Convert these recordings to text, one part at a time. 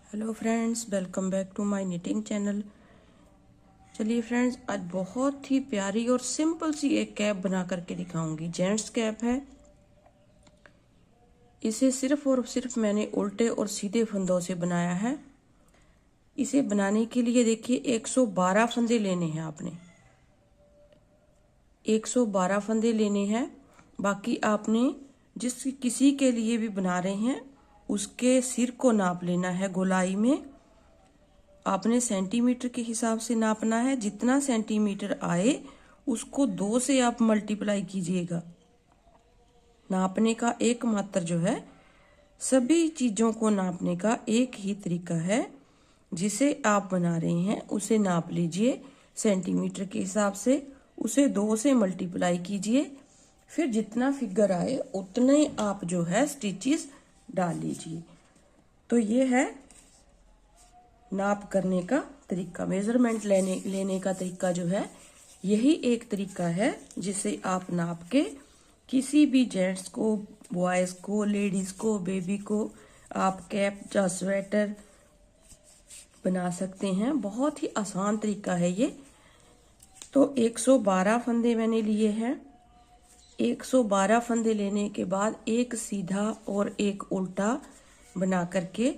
Hello friends, welcome back to my knitting channel. चलिए friends, आज बहुत ही प्यारी और सिंपल सी एक कैप बना करके दिखाऊंगी। जेंट्स कैप है। इसे सिर्फ और सिर्फ मैंने उल्टे और सीधे फंदों से बनाया है। इसे बनाने के लिए देखिए 112 फंदे लेने हैं आपने। 112 फंदे लेने हैं। बाकी आपने किसी के लिए भी बना रहे हैं उसके सिर को नाप लेना है। गोलाई में आपने सेंटीमीटर के हिसाब से नापना है। जितना सेंटीमीटर आए उसको 2 से आप मल्टीप्लाई कीजिएगा। नापने का एकमात्र जो है, सभी चीज़ों को नापने का एक ही तरीका है। जिसे आप बना रहे हैं उसे नाप लीजिए सेंटीमीटर के हिसाब से, उसे 2 से मल्टीप्लाई कीजिए, फिर जितना फिगर आए उतने आप जो है स्टिचेस डाल लीजिए। तो ये है नाप करने का तरीका, मेजरमेंट लेने का तरीका जो है, यही एक तरीका है जिसे आप नाप के किसी भी जेंट्स को, बॉयज को, लेडीज को, बेबी को आप कैप या स्वेटर बना सकते हैं। बहुत ही आसान तरीका है ये। तो 112 फंदे मैंने लिए हैं। 112 फंदे लेने के बाद एक सीधा और एक उल्टा बना करके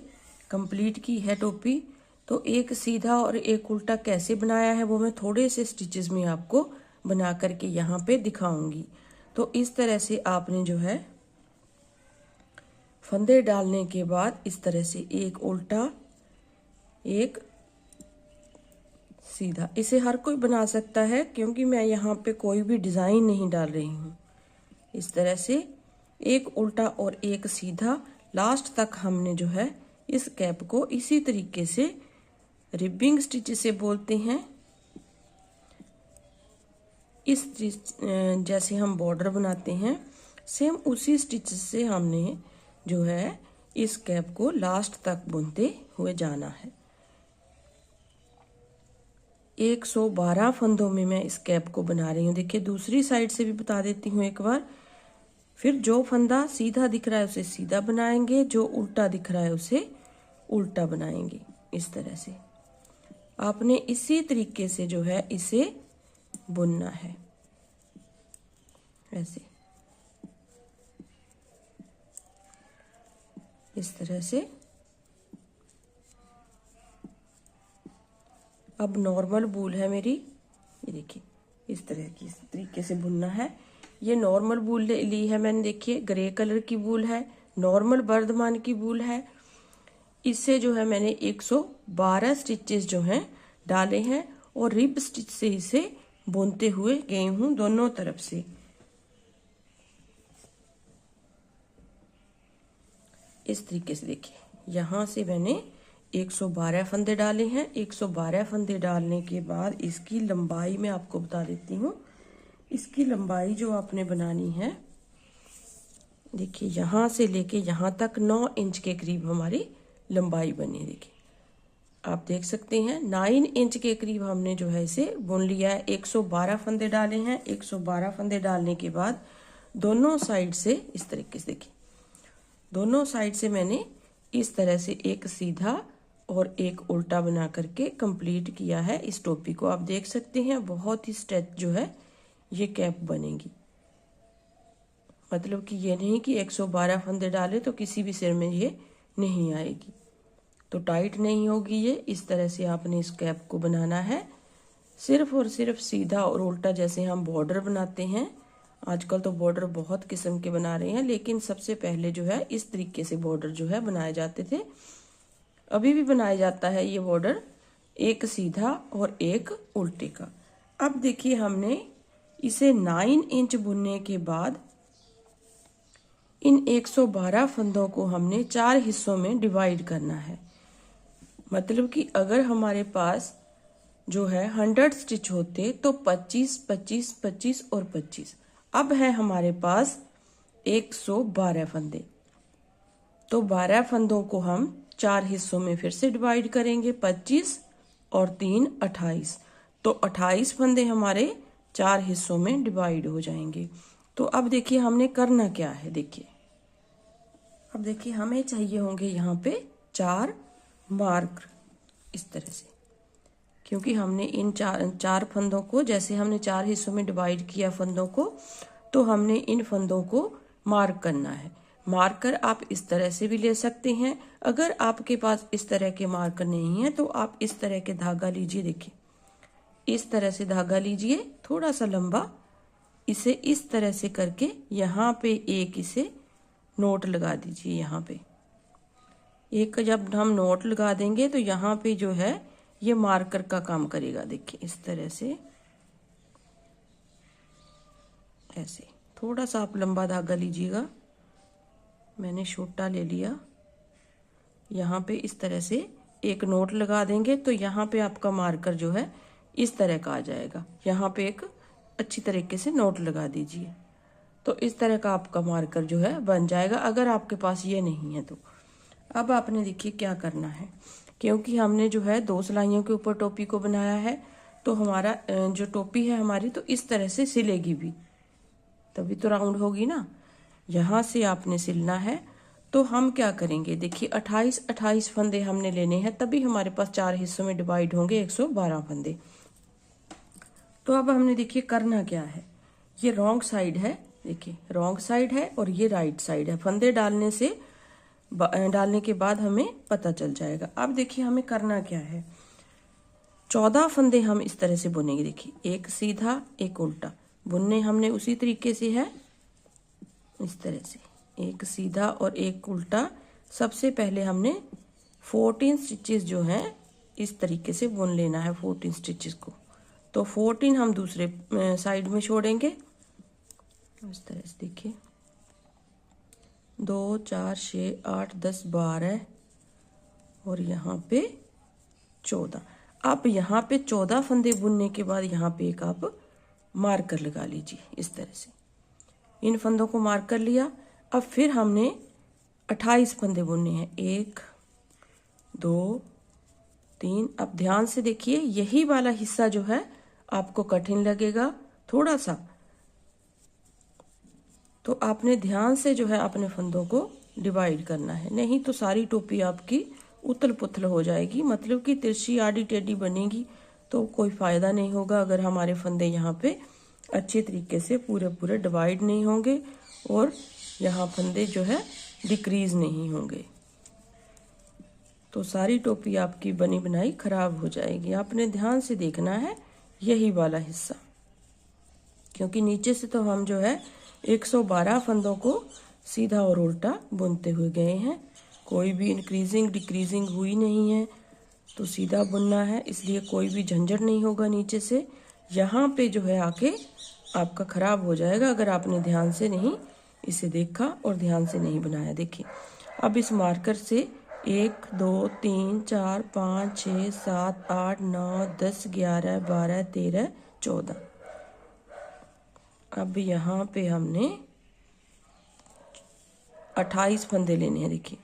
कंप्लीट की है टोपी। तो एक सीधा और एक उल्टा कैसे बनाया है वो मैं थोड़े से स्टिचेस में आपको बना करके यहाँ पे दिखाऊंगी। तो इस तरह से आपने जो है फंदे डालने के बाद इस तरह से एक उल्टा एक सीधा, इसे हर कोई बना सकता है क्योंकि मैं यहाँ पे कोई भी डिज़ाइन नहीं डाल रही हूँ। इस तरह से एक उल्टा और एक सीधा, लास्ट तक हमने जो है इस कैप को इसी तरीके से रिबिंग स्टिच से बोलते हैं। इस जैसे हम बॉर्डर बनाते हैं सेम उसी स्टिच से हमने जो है इस कैप को लास्ट तक बुनते हुए जाना है। 112 फंदों में मैं इस कैप को बना रही हूँ। देखिए दूसरी साइड से भी बता देती हूँ एक बार। फिर जो फंदा सीधा दिख रहा है उसे सीधा बनाएंगे, जो उल्टा दिख रहा है उसे उल्टा बनाएंगे। इस तरह से आपने इसी तरीके से जो है इसे बुनना है। ऐसे इस तरह से। अब नॉर्मल बूल है मेरी, ये देखिए इस तरह की, इस तरीके से बुनना है। ये नॉर्मल बूल ली है मैंने, देखिए ग्रे कलर की बूल है, नॉर्मल बर्धमान की बूल है। इससे जो है मैंने 112 स्टिचेस जो हैं डाले हैं और रिब स्टिच से इसे बुनते हुए गई हूँ दोनों तरफ से। इस तरीके से देखिए यहाँ से मैंने 112 फंदे डाले हैं। 112 फंदे डालने के बाद इसकी लंबाई मैं आपको बता देती हूँ। इसकी लंबाई जो आपने बनानी है, देखिए यहाँ से लेके यहाँ तक 9 इंच के करीब हमारी लंबाई बनी। देखिए आप देख सकते हैं 9 इंच के करीब हमने जो है इसे बुन लिया है। 112 फंदे डाले हैं। 112 फंदे डालने के बाद दोनों साइड से इस तरीके से देखिए, दोनों साइड से मैंने इस तरह से एक सीधा और एक उल्टा बना करके कंप्लीट किया है इस टोपी को। आप देख सकते हैं बहुत ही स्ट्रेच जो है ये कैप बनेगी। मतलब कि ये नहीं कि 112 फंदे डाले तो किसी भी सिर में ये नहीं आएगी, तो टाइट नहीं होगी ये। इस तरह से आपने इस कैप को बनाना है। सिर्फ और सिर्फ सीधा और उल्टा, जैसे हम बॉर्डर बनाते हैं। आजकल तो बॉर्डर बहुत किस्म के बना रहे हैं, लेकिन सबसे पहले जो है इस तरीके से बॉर्डर जो है बनाए जाते थे। अभी भी बनाया जाता है ये बॉर्डर, एक सीधा और एक उल्टे का। अब देखिए हमने इसे 9 इंच बुनने के बाद इन 112 फंदों को हमने 4 हिस्सों में डिवाइड करना है। मतलब कि अगर हमारे पास जो है 100 स्टिच होते तो 25, 25, 25 और 25। अब है हमारे पास 112 फंदे, तो 12 फंदों को हम 4 हिस्सों में फिर से डिवाइड करेंगे। 25 और 3 28, तो 28 फंदे हमारे 4 हिस्सों में डिवाइड हो जाएंगे। तो अब देखिए हमने करना क्या है। देखिए अब देखिए हमें चाहिए होंगे यहाँ पे 4 मार्क इस तरह से, क्योंकि हमने इन चार फंदों को, जैसे हमने 4 हिस्सों में डिवाइड किया फंदों को, तो हमने इन फंदों को मार्क करना है। मार्कर आप इस तरह से भी ले सकते हैं। अगर आपके पास इस तरह के मार्कर नहीं है तो आप इस तरह के धागा लीजिए। देखिए, इस तरह से धागा लीजिए, थोड़ा सा लंबा, इसे इस तरह से करके यहाँ पे एक इसे नोट लगा दीजिए। यहाँ पे एक जब हम नोट लगा देंगे तो यहाँ पे जो है ये मार्कर का काम करेगा। देखिए, इस तरह से, ऐसे थोड़ा सा आप लंबा धागा लीजिएगा, मैंने छोटा ले लिया। यहाँ पे इस तरह से एक नोट लगा देंगे तो यहाँ पे आपका मार्कर जो है इस तरह का आ जाएगा। यहाँ पे एक अच्छी तरीके से नोट लगा दीजिए, तो इस तरह का आपका मार्कर जो है बन जाएगा। अगर आपके पास ये नहीं है तो अब आपने देखिए क्या करना है, क्योंकि हमने जो है 2 सिलाइयों के ऊपर टोपी को बनाया है, तो हमारा जो टोपी है हमारी तो इस तरह से सिलेगी भी, तभी तो राउंड होगी ना। यहाँ से आपने सिलना है। तो हम क्या करेंगे, देखिए 28 फंदे हमने लेने हैं, तभी हमारे पास 4 हिस्सों में डिवाइड होंगे 112 फंदे। तो अब हमने देखिए करना क्या है, ये रॉन्ग साइड है, देखिए रॉन्ग साइड है और ये राइट साइड है। फंदे डालने के बाद हमें पता चल जाएगा। अब देखिए हमें करना क्या है, 14 फंदे हम इस तरह से बुनेंगे। देखिए, एक सीधा एक उल्टा बुनने हमने उसी तरीके से है, इस तरह से एक सीधा और एक उल्टा। सबसे पहले हमने 14 स्टिचेस जो हैं इस तरीके से बुन लेना है, 14 स्टिचेस को। तो 14 हम दूसरे साइड में छोड़ेंगे इस तरह से। देखिए 2 4 6 8 10 12 और यहाँ पे 14। अब यहाँ पे 14 फंदे बुनने के बाद यहाँ पे एक आप मार्कर लगा लीजिए इस तरह से। इन फंदों को मार्क कर लिया। अब फिर हमने 28 फंदे बुनने हैं, 1 2 3। अब ध्यान से देखिए, यही वाला हिस्सा जो है आपको कठिन लगेगा थोड़ा सा, तो आपने ध्यान से जो है अपने फंदों को डिवाइड करना है, नहीं तो सारी टोपी आपकी उथल पुथल हो जाएगी, मतलब कि तिरछी आड़ी टेढ़ी बनेगी, तो कोई फायदा नहीं होगा अगर हमारे फंदे यहाँ पे अच्छे तरीके से पूरे डिवाइड नहीं होंगे और यहाँ फंदे जो है डिक्रीज नहीं होंगे, तो सारी टोपी आपकी बनी बनाई खराब हो जाएगी। आपने ध्यान से देखना है यही वाला हिस्सा, क्योंकि नीचे से तो हम जो है 112 फंदों को सीधा और उल्टा बुनते हुए गए हैं, कोई भी इंक्रीजिंग डिक्रीजिंग हुई नहीं है, तो सीधा बुनना है, इसलिए कोई भी झंझट नहीं होगा नीचे से। यहाँ पे जो है आके आपका खराब हो जाएगा अगर आपने ध्यान से नहीं इसे देखा और ध्यान से नहीं बनाया। देखिए, अब इस मार्कर से 1 2 3 4 5 6 7 8 9 10 11 12 13 14। अब यहाँ पे हमने 28 फंदे लेने हैं। देखिए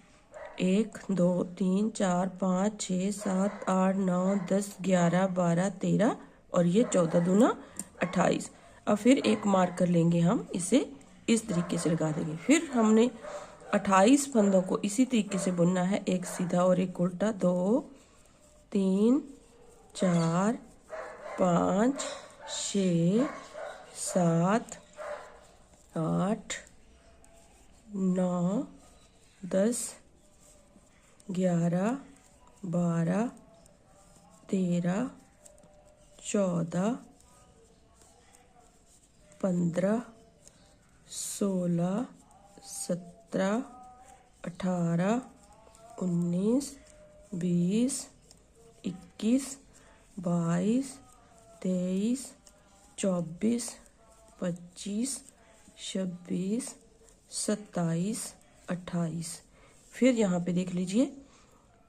1 2 3 4 5 6 7 8 9 10 11 12 13 और ये 14 दूना 28। अब फिर एक मार्कर लेंगे, हम इसे इस तरीके से लगा देंगे। फिर हमने 28 फंदों को इसी तरीके से बुनना है, एक सीधा और एक उल्टा। 2 3 4 5 6 7 8 9 10 11 12 13 14 15 16 17 18 19 20 21 22 23 24 25 26 27 28। फिर यहाँ पे देख लीजिए,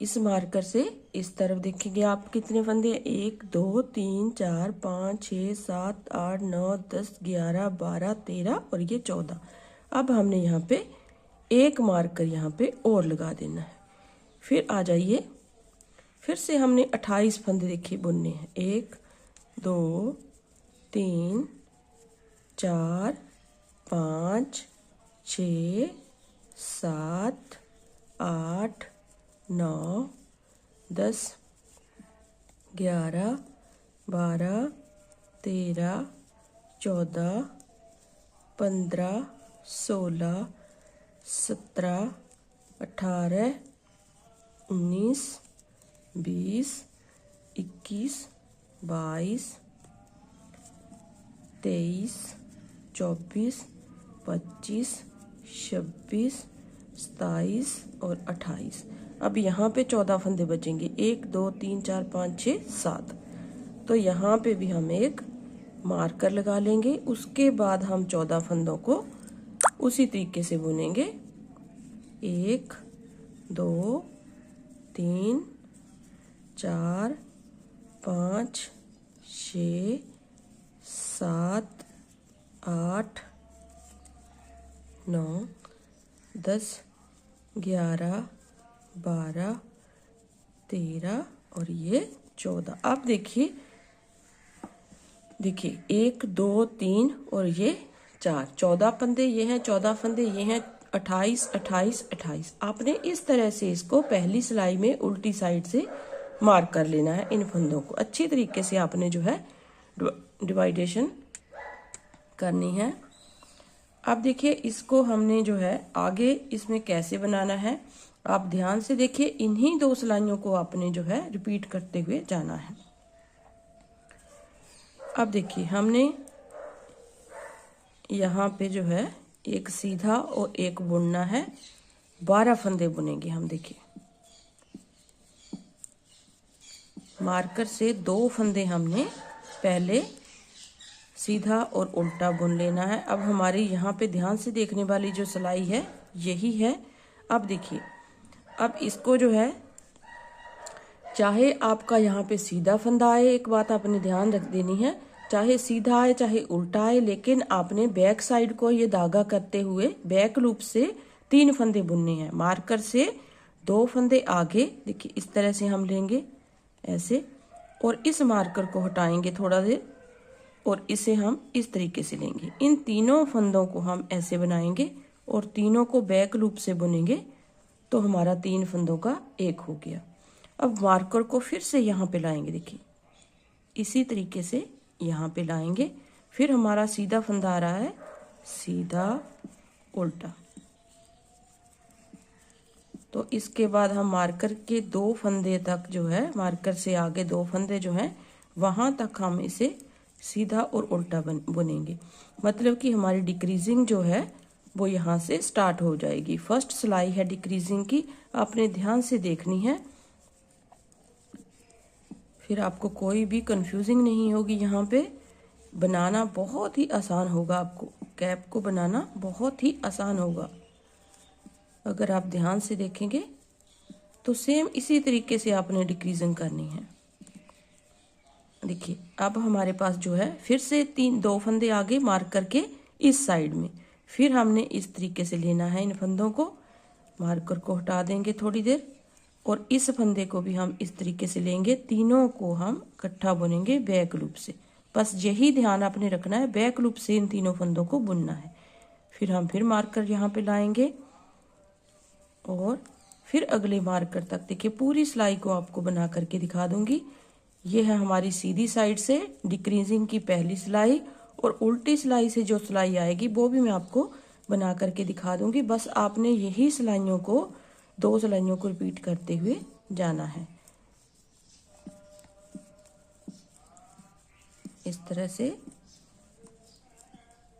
इस मार्कर से इस तरफ देखेंगे आप कितने फंदे, 1 2 3 4 5 6 7 8 9 10 11 12 13 और ये 14। अब हमने यहाँ पे एक मार्कर यहाँ पे और लगा देना है। फिर आ जाइए, फिर से हमने 28 फंदे देखिए बुनने हैं, 1 2 3 4 5 6 7 8 9 10, 11, 12, 13, 14, 15, 16, 17, 18, 19, 20, 21, 22, 23, 24, 25, 26, 27 और 28। अब यहाँ पे 14 फंदे बचेंगे, 1 2 3 4 5 6 7। तो यहाँ पे भी हम एक मार्कर लगा लेंगे। उसके बाद हम 14 फंदों को उसी तरीके से बुनेंगे। 1 2 3 4 5 6 7 8 9 10 11 12 13 और ये 14। अब देखिए 1 2 3 और ये 4, 14 फंदे ये हैं, 14 फंदे ये हैं, 28 28 28। आपने इस तरह से इसको पहली सिलाई में उल्टी साइड से मार्क कर लेना है। इन फंदों को अच्छी तरीके से आपने जो है डिवाइडेशन करनी है। अब देखिए इसको हमने जो है आगे इसमें कैसे बनाना है, आप ध्यान से देखिए। इन्हीं 2 सिलाइयों को आपने जो है रिपीट करते हुए जाना है। अब देखिए हमने यहाँ पे जो है एक सीधा और एक बुनना है। 12 फंदे बुनेंगे हम। देखिए मार्कर से 2 फंदे हमने पहले सीधा और उल्टा बुन लेना है। अब हमारी यहाँ पे ध्यान से देखने वाली जो सिलाई है यही है। अब देखिए अब इसको जो है, चाहे आपका यहाँ पे सीधा फंदा आए, एक बात आपने ध्यान रख देनी है, चाहे सीधा आए चाहे उल्टा आए, लेकिन आपने बैक साइड को ये धागा करते हुए बैक लूप से 3 फंदे बुनने हैं। मार्कर से 2 फंदे आगे, देखिए इस तरह से हम लेंगे ऐसे, और इस मार्कर को हटाएंगे थोड़ा देर और इसे हम इस तरीके से लेंगे। इन तीनों फंदों को हम ऐसे बनाएंगे और तीनों को बैक लूप से बुनेंगे, तो हमारा 3 फंदों का एक हो गया। अब मार्कर को फिर से यहाँ पे लाएंगे, देखिए इसी तरीके से यहाँ पे लाएंगे। फिर हमारा सीधा फंदा आ रहा है, सीधा उल्टा। तो इसके बाद हम मार्कर के 2 फंदे तक जो है, मार्कर से आगे 2 फंदे जो हैं वहां तक हम इसे सीधा और उल्टा बुनेंगे। मतलब कि हमारी डिक्रीजिंग जो है वो यहाँ से स्टार्ट हो जाएगी। फर्स्ट सिलाई है डिक्रीजिंग की, आपने ध्यान से देखनी है, फिर आपको कोई भी कंफ्यूजिंग नहीं होगी। यहाँ पे बनाना बहुत ही आसान होगा, आपको कैप को बनाना बहुत ही आसान होगा। अगर आप ध्यान से देखेंगे तो सेम इसी तरीके से आपने डिक्रीजिंग करनी है। देखिए अब हमारे पास जो है फिर से 2 फंदे आगे मार्क करके इस साइड में, फिर हमने इस तरीके से लेना है इन फंदों को। मार्कर को हटा देंगे थोड़ी देर और इस फंदे को भी हम इस तरीके से लेंगे। तीनों को हम इकट्ठा बुनेंगे बैक लूप से। बस यही ध्यान आपने रखना है, बैक लूप से इन तीनों फंदों को बुनना है। फिर हम फिर मार्कर यहाँ पे लाएंगे और फिर अगले मार्कर तक। देखिए पूरी सिलाई को आपको बना करके दिखा दूंगी। ये है हमारी सीधी साइड से डिक्रीजिंग की पहली सिलाई, और उल्टी सिलाई से जो सिलाई आएगी वो भी मैं आपको बना करके दिखा दूंगी। बस आपने यही सिलाइयों को 2 सिलाइयों को रिपीट करते हुए जाना है। इस तरह से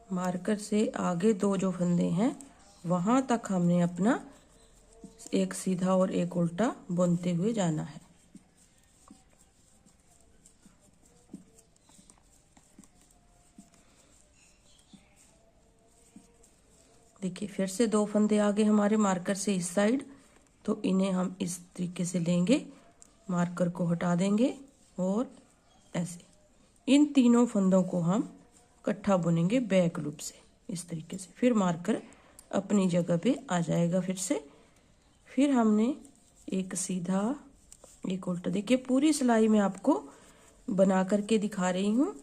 मार्कर से आगे 2 जो फंदे हैं वहां तक हमने अपना एक सीधा और एक उल्टा बुनते हुए जाना है। देखिए फिर से 2 फंदे आगे हमारे मार्कर से इस साइड, तो इन्हें हम इस तरीके से लेंगे, मार्कर को हटा देंगे और ऐसे इन तीनों फंदों को हम इकट्ठा बुनेंगे बैक लूप से इस तरीके से। फिर मार्कर अपनी जगह पे आ जाएगा फिर से। फिर हमने एक सीधा एक उल्टा। देखिए पूरी सिलाई में आपको बना करके दिखा रही हूँ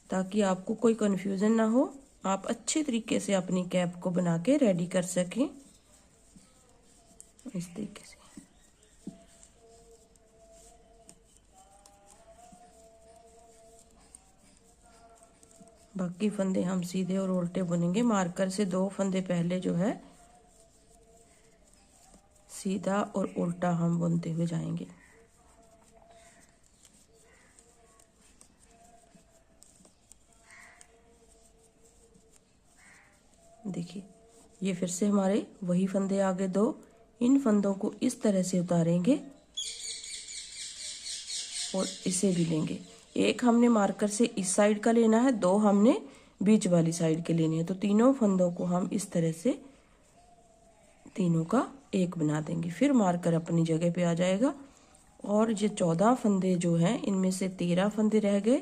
ताकि आपको कोई कंफ्यूजन ना हो, आप अच्छे तरीके से अपनी कैप को बना के रेडी कर सकें। इस तरीके से बाकी फंदे हम सीधे और उल्टे बुनेंगे। मार्कर से 2 फंदे पहले जो है सीधा और उल्टा हम बुनते हुए जाएंगे। देखिए ये फिर से हमारे वही फंदे आगे 2, इन फंदों को इस तरह से उतारेंगे और इसे भी लेंगे। एक हमने मार्कर से इस साइड का लेना है, 2 हमने बीच वाली साइड के लेने हैं। तो तीनों फंदों को हम इस तरह से तीनों का एक बना देंगे। फिर मार्कर अपनी जगह पे आ जाएगा और ये 14 फंदे जो हैं इनमें से 13 फंदे रह गए।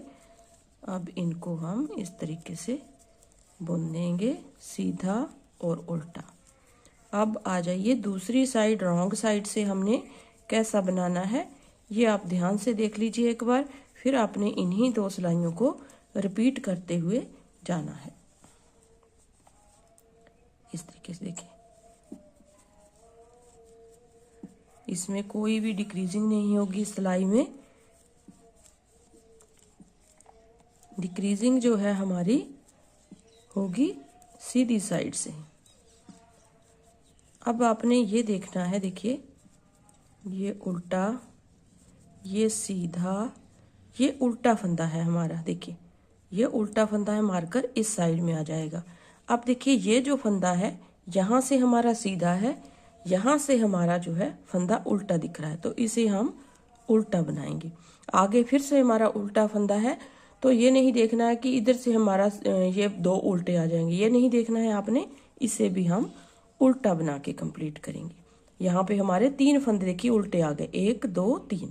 अब इनको हम इस तरीके से बुन देंगे, सीधा और उल्टा। अब आ जाइए दूसरी साइड, रॉन्ग साइड से हमने कैसा बनाना है ये आप ध्यान से देख लीजिए एक बार। फिर आपने इन्हीं 2 सिलाइयों को रिपीट करते हुए जाना है। इस तरीके से देखिए, इसमें कोई भी डिक्रीजिंग नहीं होगी सिलाई में। डिक्रीजिंग जो है हमारी होगी सीधी साइड से। अब आपने ये देखना है, देखिए ये उल्टा, ये सीधा, ये उल्टा फंदा है हमारा। देखिए ये उल्टा फंदा है, मार्कर इस साइड में आ जाएगा। अब देखिए ये जो फंदा है यहाँ से हमारा सीधा है, यहाँ से हमारा जो है फंदा उल्टा दिख रहा है, तो इसे हम उल्टा बनाएंगे। आगे फिर से हमारा उल्टा फंदा है, तो ये नहीं देखना है कि इधर से हमारा ये 2 उल्टे आ जाएंगे, ये नहीं देखना है आपने। इसे भी हम उल्टा बना के कंप्लीट करेंगे। यहाँ पे हमारे 3 फंदे देखिए उल्टे आ गए, 1 2 3।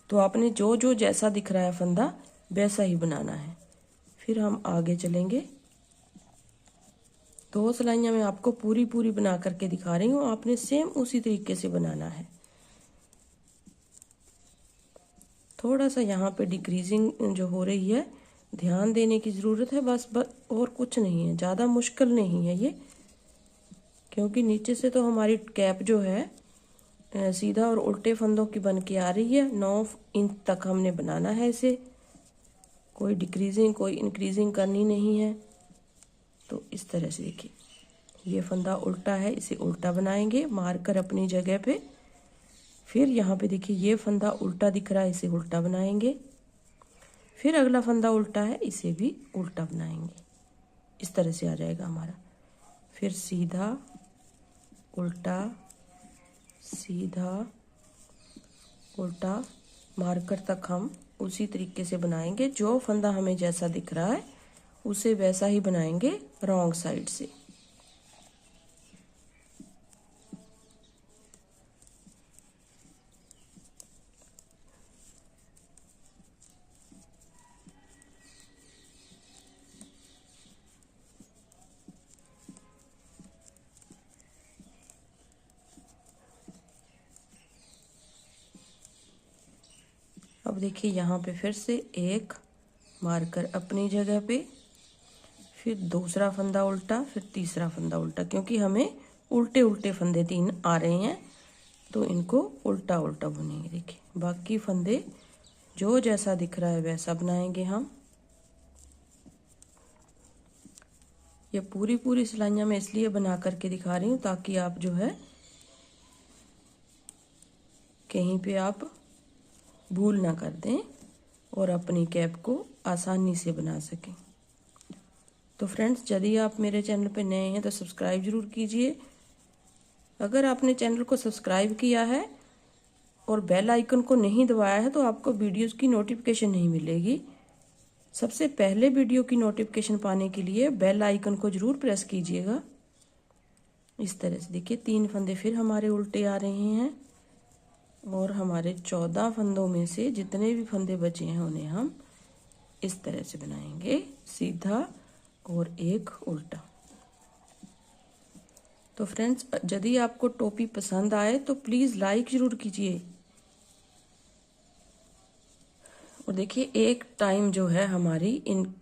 तो आपने जो जो जैसा दिख रहा है फंदा वैसा ही बनाना है। फिर हम आगे चलेंगे। 2 सिलाइयाँ मैं आपको पूरी पूरी बना करके दिखा रही हूँ, आपने सेम उसी तरीके से बनाना है। थोड़ा सा यहाँ पे डिक्रीजिंग जो हो रही है ध्यान देने की ज़रूरत है, बस और कुछ नहीं है, ज़्यादा मुश्किल नहीं है ये। क्योंकि नीचे से तो हमारी कैप जो है सीधा और उल्टे फंदों की बन के आ रही है। 9 इंच तक हमने बनाना है इसे, कोई डिक्रीजिंग कोई इंक्रीजिंग करनी नहीं है। तो इस तरह से देखिए ये फंदा उल्टा है, इसे उल्टा बनाएंगे, मार्कर अपनी जगह पे। फिर यहाँ पे देखिए ये फंदा उल्टा दिख रहा है, इसे उल्टा बनाएंगे। फिर अगला फंदा उल्टा है, इसे भी उल्टा बनाएंगे। इस तरह से आ जाएगा हमारा। फिर सीधा उल्टा, सीधा उल्टा, मार्कर तक हम उसी तरीके से बनाएंगे। जो फंदा हमें जैसा दिख रहा है उसे वैसा ही बनाएंगे रॉन्ग साइड से। अब देखिए यहाँ पे फिर से एक मार्कर अपनी जगह पे, फिर दूसरा फंदा उल्टा, फिर तीसरा फंदा उल्टा, क्योंकि हमें उल्टे उल्टे फंदे 3 आ रहे हैं तो इनको उल्टा उल्टा बुनेंगे। देखिए बाकी फंदे जो जैसा दिख रहा है वैसा बनाएंगे हम। ये पूरी पूरी सिलाइयाँ मैं इसलिए बना करके दिखा रही हूँ ताकि आप जो है कहीं पे आप भूल ना कर दें और अपनी कैप को आसानी से बना सकें। तो फ्रेंड्स यदि आप मेरे चैनल पे नए हैं तो सब्सक्राइब ज़रूर कीजिए। अगर आपने चैनल को सब्सक्राइब किया है और बेल आइकन को नहीं दबाया है तो आपको वीडियोस की नोटिफिकेशन नहीं मिलेगी। सबसे पहले वीडियो की नोटिफिकेशन पाने के लिए बेल आइकन को ज़रूर प्रेस कीजिएगा। इस तरह से देखिए 3 फंदे फिर हमारे उल्टे आ रहे हैं और हमारे 14 फंदों में से जितने भी फंदे बचे हैं उन्हें हम इस तरह से बनाएंगे, सीधा और एक उल्टा। तो फ्रेंड्स यदि आपको टोपी पसंद आए तो प्लीज़ लाइक ज़रूर कीजिए। और देखिए एक टाइम जो है हमारी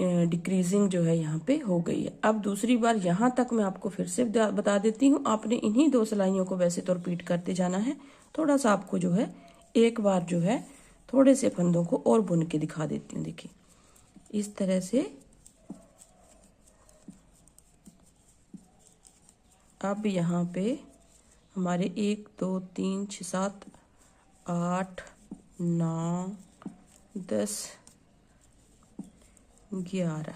डिक्रीजिंग जो है यहाँ पे हो गई है। अब दूसरी बार यहाँ तक मैं आपको फिर से बता देती हूँ। आपने इन्हीं 2 सिलाइयों को वैसे तो रिपीट करते जाना है। थोड़ा सा आपको जो है एक बार जो है थोड़े से फंदों को और बुन के दिखा देती हूँ। देखिए इस तरह से अब यहाँ पे हमारे 1 2 3 6 7 8 9 10 11।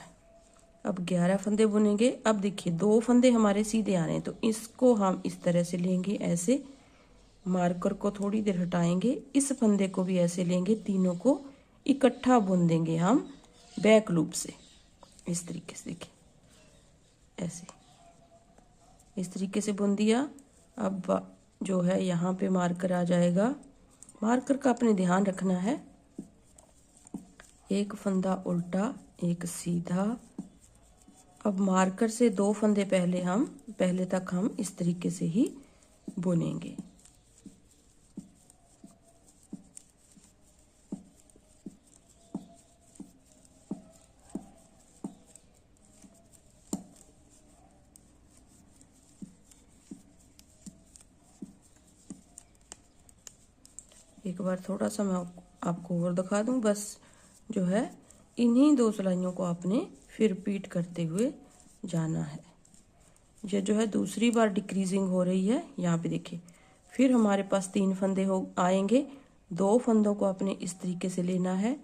अब 11 फंदे बुनेंगे। अब देखिए 2 फंदे हमारे सीधे आ रहे हैं, तो इसको हम इस तरह से लेंगे, ऐसे मार्कर को थोड़ी देर हटाएंगे, इस फंदे को भी ऐसे लेंगे, तीनों को इकट्ठा बुन देंगे हम बैक लूप से। इस तरीके से देखिए, ऐसे इस तरीके से बुन दिया। अब जो है यहाँ पे मार्कर आ जाएगा। मार्कर का अपने ध्यान रखना है, एक फंदा उल्टा एक सीधा। अब मार्कर से 2 फंदे पहले तक हम इस तरीके से ही बुनेंगे। एक बार थोड़ा सा मैं आपको और दिखा दूं, बस जो है इन्हीं 2 सिलाइयों को आपने फिर रिपीट करते हुए जाना है। ये जो है दूसरी बार डिक्रीजिंग हो रही है, यहाँ पे देखिए। फिर हमारे पास 3 फंदे हो आएंगे, 2 फंदों को आपने इस तरीके से लेना है,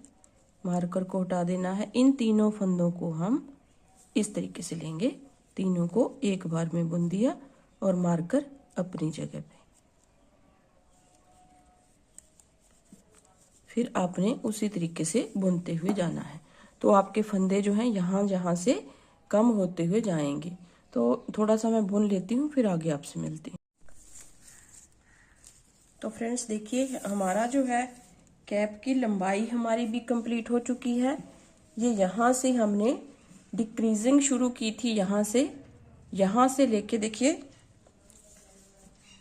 मार्कर को हटा देना है। इन तीनों फंदों को हम इस तरीके से लेंगे, तीनों को एक बार में बुन दिया और मार्कर अपनी जगह पे। फिर आपने उसी तरीके से बुनते हुए जाना है, तो आपके फंदे जो हैं यहाँ जहाँ से कम होते हुए जाएंगे। तो थोड़ा सा मैं बुन लेती हूँ, फिर आगे आपसे मिलती हूँ। तो फ्रेंड्स देखिए, हमारा जो है कैप की लंबाई हमारी भी कंप्लीट हो चुकी है। ये यहाँ से हमने डिक्रीजिंग शुरू की थी, यहाँ से लेके देखिए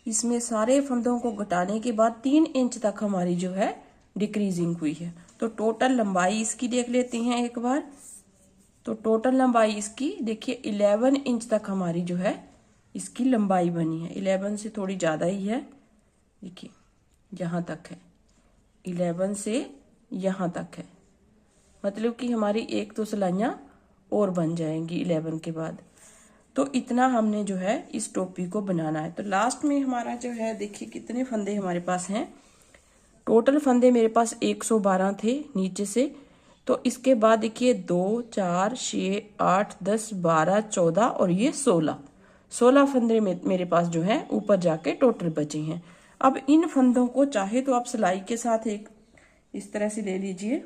इसमें सारे फंदों को घटाने के बाद 3 इंच तक हमारी जो है डिक्रीजिंग हुई है। तो टोटल लंबाई इसकी देख लेते हैं एक बार। तो टोटल लंबाई इसकी देखिए 11 इंच तक हमारी जो है इसकी लंबाई बनी है। 11 से थोड़ी ज़्यादा ही है, देखिए यहाँ तक है, 11 से यहाँ तक है। मतलब कि हमारी 1-2 सिलाइयाँ और बन जाएंगी 11 के बाद। तो इतना हमने जो है इस टोपी को बनाना है। तो लास्ट में हमारा जो है देखिए कितने फंदे हमारे पास हैं। टोटल फंदे मेरे पास 112 थे नीचे से। तो इसके बाद देखिए 2 4 6 8 10 12 14 और ये 16 फंदे मेरे पास जो है ऊपर जाके टोटल बचे हैं। अब इन फंदों को चाहे तो आप सिलाई के साथ एक इस तरह से ले लीजिए,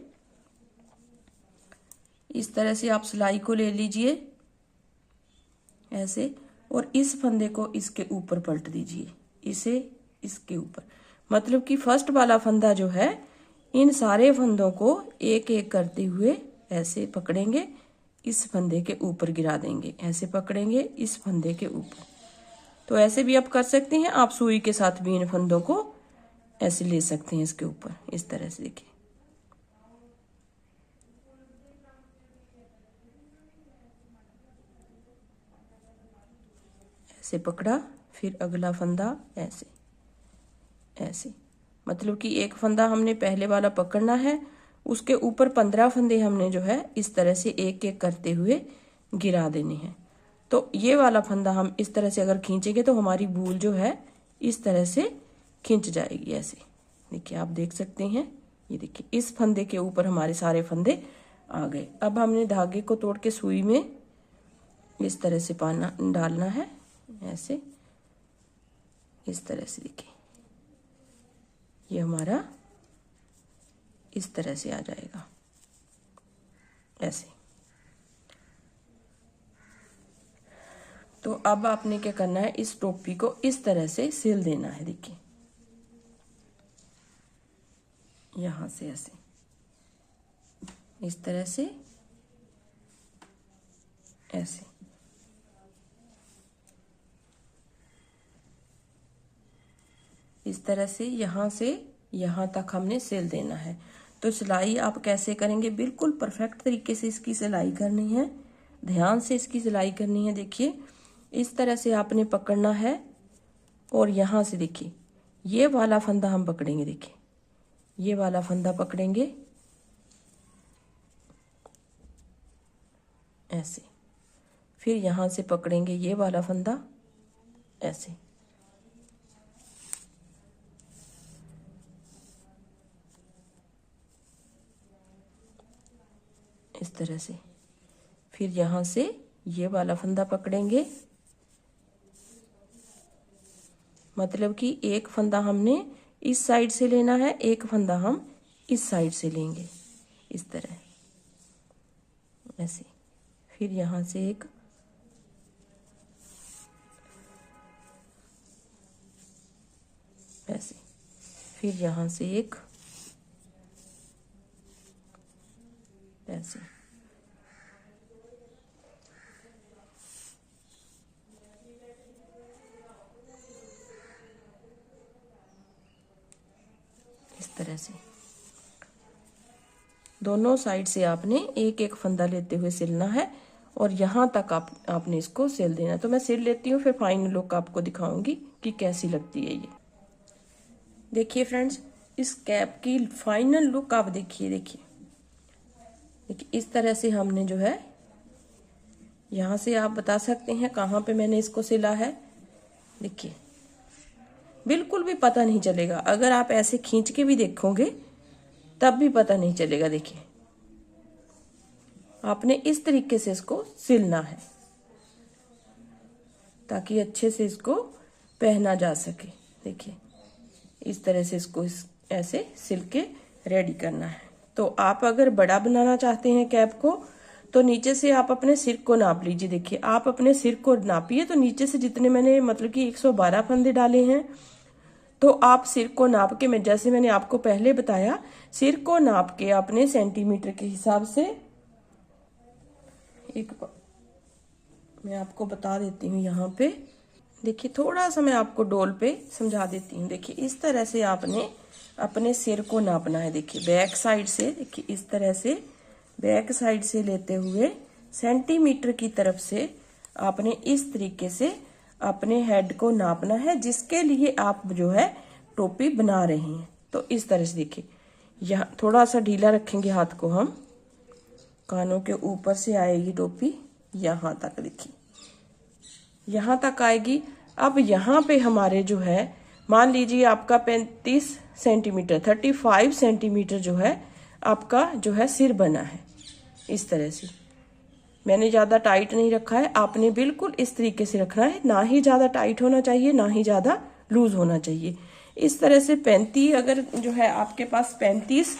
इस तरह से आप सिलाई को ले लीजिए ऐसे, और इस फंदे को इसके ऊपर पलट दीजिए, इसे इसके ऊपर। मतलब कि फर्स्ट वाला फंदा जो है इन सारे फंदों को एक एक करते हुए ऐसे पकड़ेंगे, इस फंदे के ऊपर गिरा देंगे, ऐसे पकड़ेंगे इस फंदे के ऊपर। तो ऐसे भी आप कर सकते हैं, आप सुई के साथ भी इन फंदों को ऐसे ले सकते हैं इसके ऊपर, इस तरह से देखिए। ऐसे पकड़ा, फिर अगला फंदा ऐसे ऐसे। मतलब कि एक फंदा हमने पहले वाला पकड़ना है, उसके ऊपर 15 फंदे हमने जो है इस तरह से एक एक करते हुए गिरा देने हैं। तो ये वाला फंदा हम इस तरह से अगर खींचेंगे तो हमारी बूल जो है इस तरह से खींच जाएगी ऐसे। देखिए आप देख सकते हैं, ये देखिए इस फंदे के ऊपर हमारे सारे फंदे आ गए। अब हमने धागे को तोड़ के सुई में इस तरह से पाना डालना है ऐसे, इस तरह से। देखिए ये हमारा इस तरह से आ जाएगा ऐसे। तो अब आपने क्या करना है, इस टोपी को इस तरह से सिल देना है। देखिए यहां से ऐसे, इस तरह से ऐसे। इस तरह से यहां से यहां तक हमने सिल देना है। तो सिलाई आप कैसे करेंगे, बिल्कुल परफेक्ट तरीके से इसकी सिलाई करनी है, ध्यान से इसकी सिलाई करनी है। देखिए इस तरह से आपने पकड़ना है और यहां से देखिए ये वाला फंदा हम पकड़ेंगे। देखिए ये वाला फंदा पकड़ेंगे, ऐसे। फिर यहाँ से पकड़ेंगे ये वाला फंदा ऐसे, इस तरह से। फिर यहाँ से ये वाला फंदा पकड़ेंगे, मतलब कि एक फंदा हमने इस साइड से लेना है, एक फंदा हम इस साइड से लेंगे, इस तरह ऐसे। फिर यहाँ से एक ऐसे, फिर यहाँ से एक ऐसे। इस तरह से दोनों साइड से आपने एक एक फंदा लेते हुए सिलना है और यहाँ तक आपने इसको सिल देना। तो मैं सिल लेती हूँ, फिर फाइनल लुक आपको दिखाऊंगी कि कैसी लगती है ये। देखिए फ्रेंड्स, इस कैप की फाइनल लुक आप देखिए। देखिए इस तरह से हमने जो है, यहाँ से आप बता सकते हैं कहाँ पे मैंने इसको सिला है। देखिए बिल्कुल भी पता नहीं चलेगा, अगर आप ऐसे खींच के भी देखोगे तब भी पता नहीं चलेगा। देखिए आपने इस तरीके से इसको सिलना है ताकि अच्छे से इसको पहना जा सके। देखिए इस तरह से इसको ऐसे सिल के रेडी करना है। तो आप अगर बड़ा बनाना चाहते हैं कैप को, तो नीचे से आप अपने सिर को नाप लीजिए। देखिए आप अपने सिर को नापिए, तो नीचे से जितने मैंने मतलब कि 112 फंदे डाले हैं, तो आप सिर को नाप के, मैं जैसे मैंने आपको पहले बताया, सिर को नाप के अपने सेंटीमीटर के हिसाब से मैं आपको बता देती हूँ यहाँ पे। देखिए थोड़ा सा मैं आपको डोल पे समझा देती हूँ। देखिए इस तरह से आपने अपने सिर को नापना है। देखिए बैक साइड से, देखिए इस तरह से बैक साइड से लेते हुए सेंटीमीटर की तरफ से आपने इस तरीके से अपने हेड को नापना है, जिसके लिए आप जो है टोपी बना रहे हैं। तो इस तरह से देखिए, यहाँ थोड़ा सा ढीला रखेंगे हाथ को हम, कानों के ऊपर से आएगी टोपी यहाँ तक। देखिए यहाँ तक आएगी। अब यहाँ पे हमारे जो है, मान लीजिए आपका 35 सेंटीमीटर 35 सेंटीमीटर जो है आपका जो है सिर बना है। इस तरह से मैंने ज़्यादा टाइट नहीं रखा है, आपने बिल्कुल इस तरीके से रखना है, ना ही ज़्यादा टाइट होना चाहिए ना ही ज़्यादा लूज होना चाहिए। इस तरह से 35, अगर जो है आपके पास 35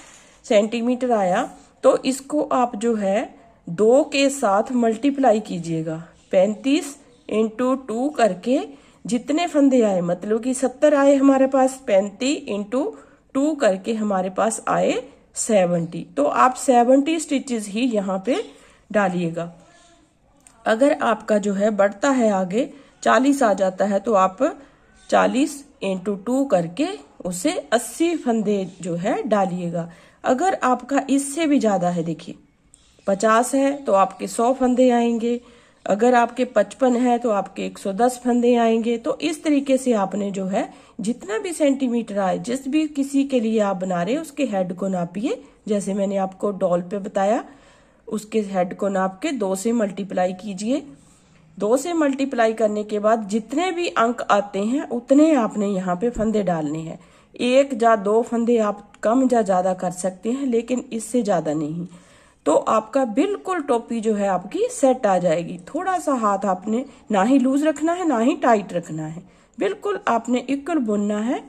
सेंटीमीटर आया, तो इसको आप जो है 2 के साथ मल्टीप्लाई कीजिएगा। 35 × 2 करके जितने फंदे आए, मतलब कि 70 आए हमारे पास, 35 × 2 करके हमारे पास आए 70। तो आप 70 स्टिचेस ही यहाँ पे डालिएगा। अगर आपका जो है बढ़ता है आगे 40 आ जाता है, तो आप 40 × 2 करके उसे 80 फंदे जो है डालिएगा। अगर आपका इससे भी ज्यादा है, देखिए 50 है तो आपके 100 फंदे आएंगे, अगर आपके 55 है तो आपके 110 फंदे आएंगे। तो इस तरीके से आपने जो है जितना भी सेंटीमीटर आए, जिस भी किसी के लिए आप बना रहे हैं उसके हेड को नापिए। जैसे मैंने आपको डॉल पे बताया, उसके हेड को नाप के 2 से मल्टीप्लाई कीजिए। 2 से मल्टीप्लाई करने के बाद जितने भी अंक आते हैं उतने आपने यहाँ पे फंदे डालने हैं। 1 या 2 फंदे आप कम या ज्यादा कर सकते हैं, लेकिन इससे ज्यादा नहीं। तो आपका बिल्कुल टोपी जो है आपकी सेट आ जाएगी। थोड़ा सा हाथ आपने ना ही लूज रखना है ना ही टाइट रखना है, बिल्कुल आपने इक्वल बुनना है।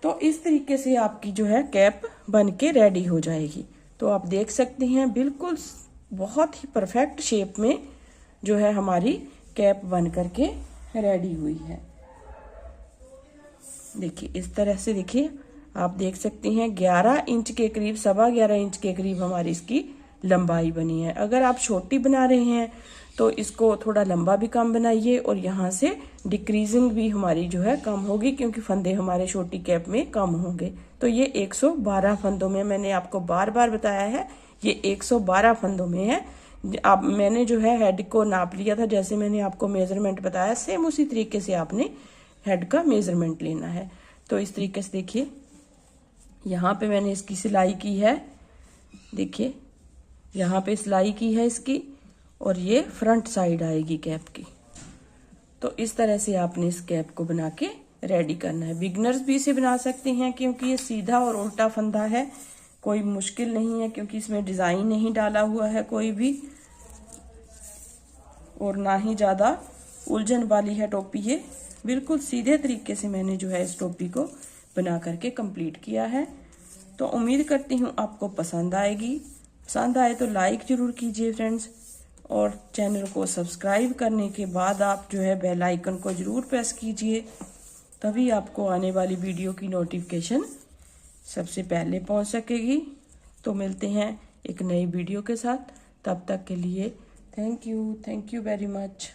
तो इस तरीके से आपकी जो है कैप बन के रेडी हो जाएगी। तो आप देख सकते हैं बिल्कुल बहुत ही परफेक्ट शेप में जो है हमारी कैप बन करके रेडी हुई है। देखिए इस तरह से, देखिए आप देख सकते हैं 11 इंच के करीब, 11.25 इंच के करीब हमारी इसकी लंबाई बनी है। अगर आप छोटी बना रहे हैं तो इसको थोड़ा लंबा भी कम बनाइए, और यहाँ से डिक्रीजिंग भी हमारी जो है कम होगी, क्योंकि फंदे हमारे छोटी कैप में कम होंगे। तो ये 112 फंदों में, मैंने आपको बार बार बताया है, ये 112 फंदों में है। अब मैंने जो है हेड को नाप लिया था, जैसे मैंने आपको मेजरमेंट बताया, सेम उसी तरीके से आपने हेड का मेजरमेंट लेना है। तो इस तरीके से देखिए यहाँ पे मैंने इसकी सिलाई की है, देखिए यहाँ पे सिलाई की है इसकी, और ये फ्रंट साइड आएगी कैप की। तो इस तरह से आपने इस कैप को बना के रेडी करना है। बिगनर्स भी इसे बना सकते हैं क्योंकि ये सीधा और उल्टा फंदा है, कोई मुश्किल नहीं है क्योंकि इसमें डिजाइन नहीं डाला हुआ है कोई भी, और ना ही ज्यादा उलझन वाली है टोपी। ये बिल्कुल सीधे तरीके से मैंने जो है इस टोपी को बना करके कंप्लीट किया है। तो उम्मीद करती हूँ आपको पसंद आएगी। पसंद आए तो लाइक जरूर कीजिए फ्रेंड्स, और चैनल को सब्सक्राइब करने के बाद आप जो है बेल आइकन को जरूर प्रेस कीजिए, तभी आपको आने वाली वीडियो की नोटिफिकेशन सबसे पहले पहुंच सकेगी। तो मिलते हैं एक नई वीडियो के साथ, तब तक के लिए थैंक यू वेरी मच।